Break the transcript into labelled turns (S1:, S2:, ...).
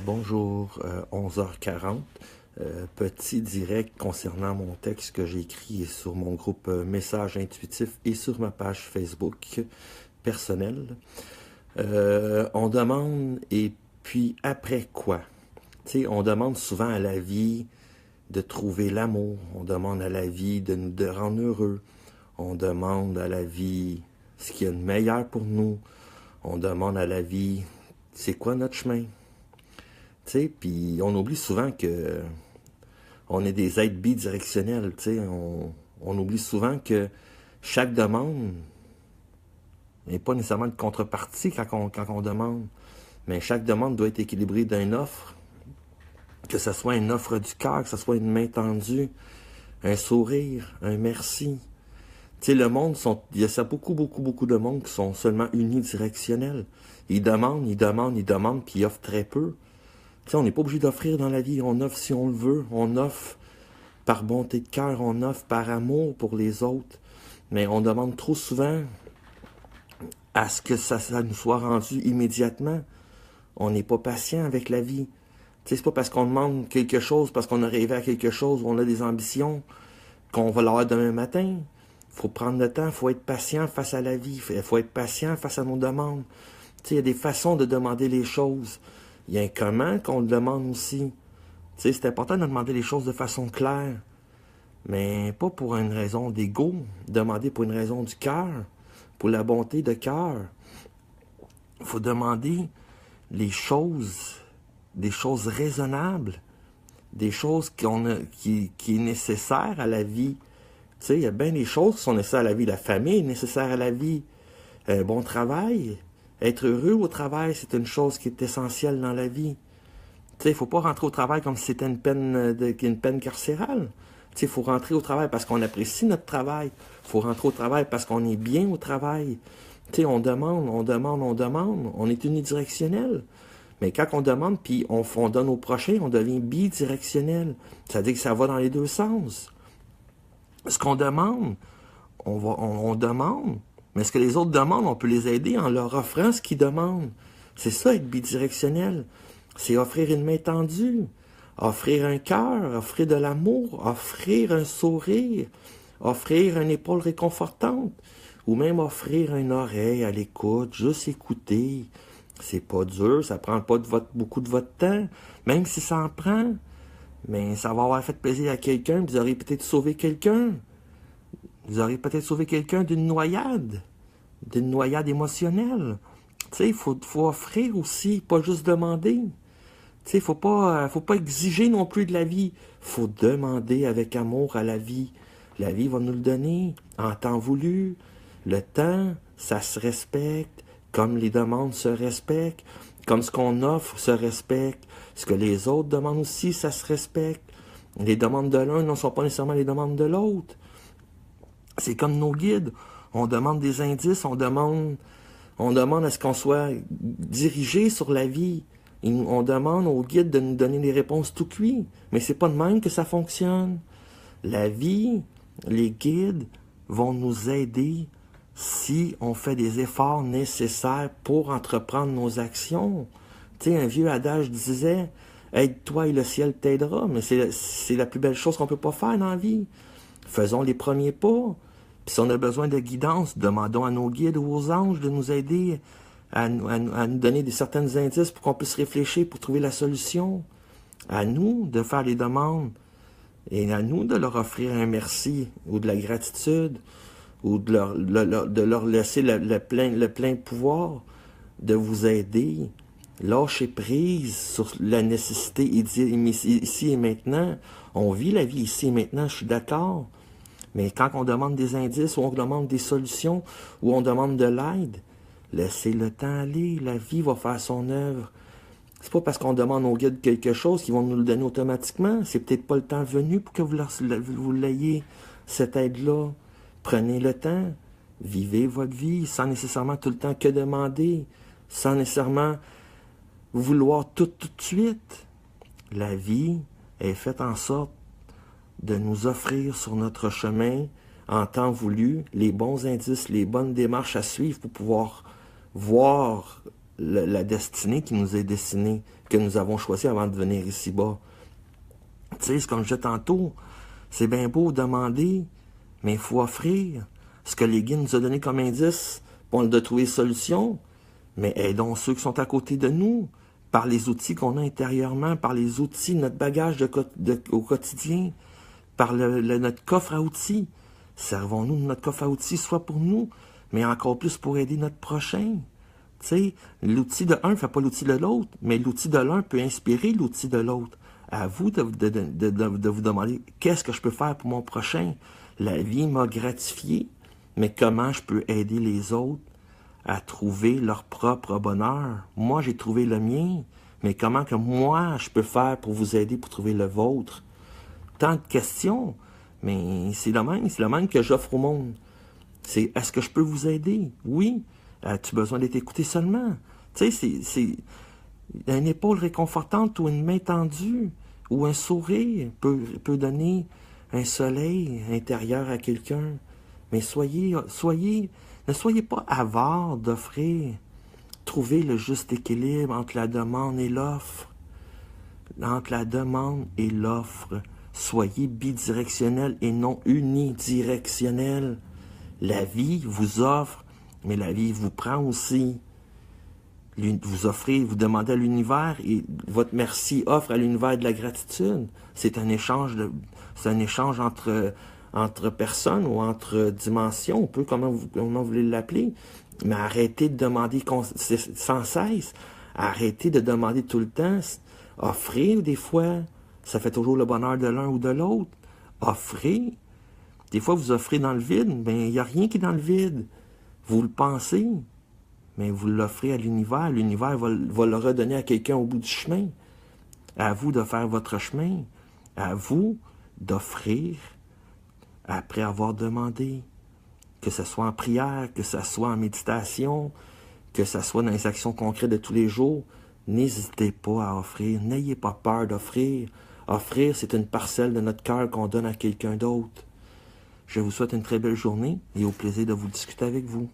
S1: Bonjour, 11h40. Petit direct concernant mon texte que j'ai écrit sur mon groupe Message Intuitif et sur ma page Facebook personnelle. On demande, et puis après quoi? Tu sais, on demande souvent à la vie de trouver l'amour, on demande à la vie de nous de rendre heureux, on demande à la vie ce qu'il y a de meilleur pour nous, on demande à la vie c'est quoi notre chemin. Tu sais, puis on oublie souvent que on est des êtres bidirectionnels, tu sais. On oublie souvent que chaque demande n'est pas nécessairement une contrepartie quand on demande. Mais chaque demande doit être équilibrée d'une offre, que ce soit une offre du cœur, que ce soit une main tendue, un sourire, un merci. Tu sais, le monde, il y a beaucoup de monde qui sont seulement unidirectionnels. Ils demandent, ils demandent, ils demandent, puis ils offrent très peu. Tu sais, on n'est pas obligé d'offrir dans la vie, on offre si on le veut, on offre par bonté de cœur, on offre par amour pour les autres. Mais on demande trop souvent à ce que ça nous soit rendu immédiatement. On n'est pas patient avec la vie. Tu sais, c'est pas parce qu'on demande quelque chose, parce qu'on a rêvé à quelque chose, on a des ambitions, qu'on va l'avoir demain matin. Il faut prendre le temps, il faut être patient face à la vie, il faut être patient face à nos demandes. Tu sais, il y a des façons de demander les choses. Il y a un comment qu'on le demande aussi. Tu sais, c'est important de demander les choses de façon claire, mais pas pour une raison d'ego, demander pour une raison du cœur, pour la bonté de cœur. Il faut demander les choses, des choses raisonnables, des choses qui est nécessaire à la vie. Tu sais, il y a bien des choses qui sont nécessaires à la vie. La famille est nécessaire à la vie. Un bon travail, être heureux au travail, c'est une chose qui est essentielle dans la vie. Tu sais, il ne faut pas rentrer au travail comme si c'était une peine carcérale. Tu sais, il faut rentrer au travail parce qu'on apprécie notre travail. Il faut rentrer au travail parce qu'on est bien au travail. Tu sais, on demande, on est unidirectionnel. Mais quand on demande, puis on donne au prochain, on devient bidirectionnel. Ça veut dire que ça va dans les deux sens. Ce qu'on demande, on demande, mais ce que les autres demandent, on peut les aider en leur offrant ce qu'ils demandent. C'est ça, être bidirectionnel. C'est offrir une main tendue, offrir un cœur, offrir de l'amour, offrir un sourire, offrir une épaule réconfortante, ou même offrir une oreille à l'écoute, juste écouter. C'est pas dur, ça prend pas beaucoup de votre temps, même si ça en prend. Mais ça va avoir fait plaisir à quelqu'un, vous aurez peut-être sauvé quelqu'un. Vous aurez peut-être sauvé quelqu'un d'une noyade émotionnelle. Tu sais, faut offrir aussi, pas juste demander. Tu sais, faut pas exiger non plus de la vie. Faut demander avec amour à la vie. La vie va nous le donner en temps voulu. Le temps, ça se respecte, comme les demandes se respectent, comme ce qu'on offre se respecte. Ce que les autres demandent aussi, ça se respecte. Les demandes de l'un ne sont pas nécessairement les demandes de l'autre. C'est comme nos guides. On demande des indices, on demande à ce qu'on soit dirigé sur la vie. On demande aux guides de nous donner des réponses tout cuit. Mais c'est pas de même que ça fonctionne. La vie, les guides vont nous aider si on fait des efforts nécessaires pour entreprendre nos actions. Tu sais, un vieux adage disait « Aide-toi et le ciel t'aidera », mais c'est la plus belle chose qu'on peut pas faire dans la vie. Faisons les premiers pas. Puis si on a besoin de guidance, demandons à nos guides ou aux anges de nous aider à nous donner certains indices pour qu'on puisse réfléchir, pour trouver la solution. À nous de faire les demandes et à nous de leur offrir un merci ou de la gratitude ou de leur laisser le plein pouvoir de vous aider. Lâcher prise sur la nécessité ici et maintenant. On vit la vie ici et maintenant, je suis d'accord. Mais quand on demande des indices, ou on demande des solutions, ou on demande de l'aide, laissez le temps aller, la vie va faire son œuvre. C'est pas parce qu'on demande aux guides quelque chose qu'ils vont nous le donner automatiquement. C'est peut-être pas le temps venu pour que vous l'ayez, cette aide-là. Prenez le temps, vivez votre vie, sans nécessairement tout le temps que demander, sans nécessairement vouloir tout de suite. La vie est faite en sorte de nous offrir sur notre chemin, en temps voulu, les bons indices, les bonnes démarches à suivre pour pouvoir voir la destinée qui nous est destinée, que nous avons choisie avant de venir ici-bas. Tu sais, c'est comme je disais tantôt, c'est bien beau demander, mais il faut offrir. Ce que les guides nous ont donné comme indice, pour de trouver solution, mais aidons ceux qui sont à côté de nous, par les outils qu'on a intérieurement, par les outils, notre bagage au quotidien, par notre coffre à outils. Servons-nous de notre coffre à outils, soit pour nous, mais encore plus pour aider notre prochain. Tu sais, l'outil de un ne fait pas l'outil de l'autre, mais l'outil de l'un peut inspirer l'outil de l'autre. À vous de vous demander, qu'est-ce que je peux faire pour mon prochain? La vie m'a gratifié, mais comment je peux aider les autres à trouver leur propre bonheur? Moi, j'ai trouvé le mien, mais comment que moi, je peux faire pour vous aider pour trouver le vôtre? Tant de questions, mais c'est le même que j'offre au monde. C'est, est-ce que je peux vous aider? Oui. As-tu besoin d'être écouté seulement? Tu sais, c'est une épaule réconfortante ou une main tendue ou un sourire peut donner un soleil intérieur à quelqu'un. Mais ne soyez pas avares d'offrir. Trouvez le juste équilibre entre la demande et l'offre. Entre la demande et l'offre. Soyez bidirectionnel et non unidirectionnel. La vie vous offre, mais la vie vous prend aussi. Vous offrez, vous demandez à l'univers et votre merci offre à l'univers de la gratitude. C'est un échange entre personnes ou entre dimensions, un peu comment vous voulez l'appeler. Mais arrêtez de demander sans cesse. Arrêtez de demander tout le temps. Offrez des fois. Ça fait toujours le bonheur de l'un ou de l'autre. Offrez. Des fois, vous offrez dans le vide. Ben, il n'y a rien qui est dans le vide. Vous le pensez. Mais vous l'offrez à l'univers. L'univers va le redonner à quelqu'un au bout du chemin. À vous de faire votre chemin. À vous d'offrir après avoir demandé. Que ce soit en prière, que ce soit en méditation, que ce soit dans les actions concrètes de tous les jours. N'hésitez pas à offrir. N'ayez pas peur d'offrir. Offrir, c'est une parcelle de notre cœur qu'on donne à quelqu'un d'autre. Je vous souhaite une très belle journée et au plaisir de vous discuter avec vous.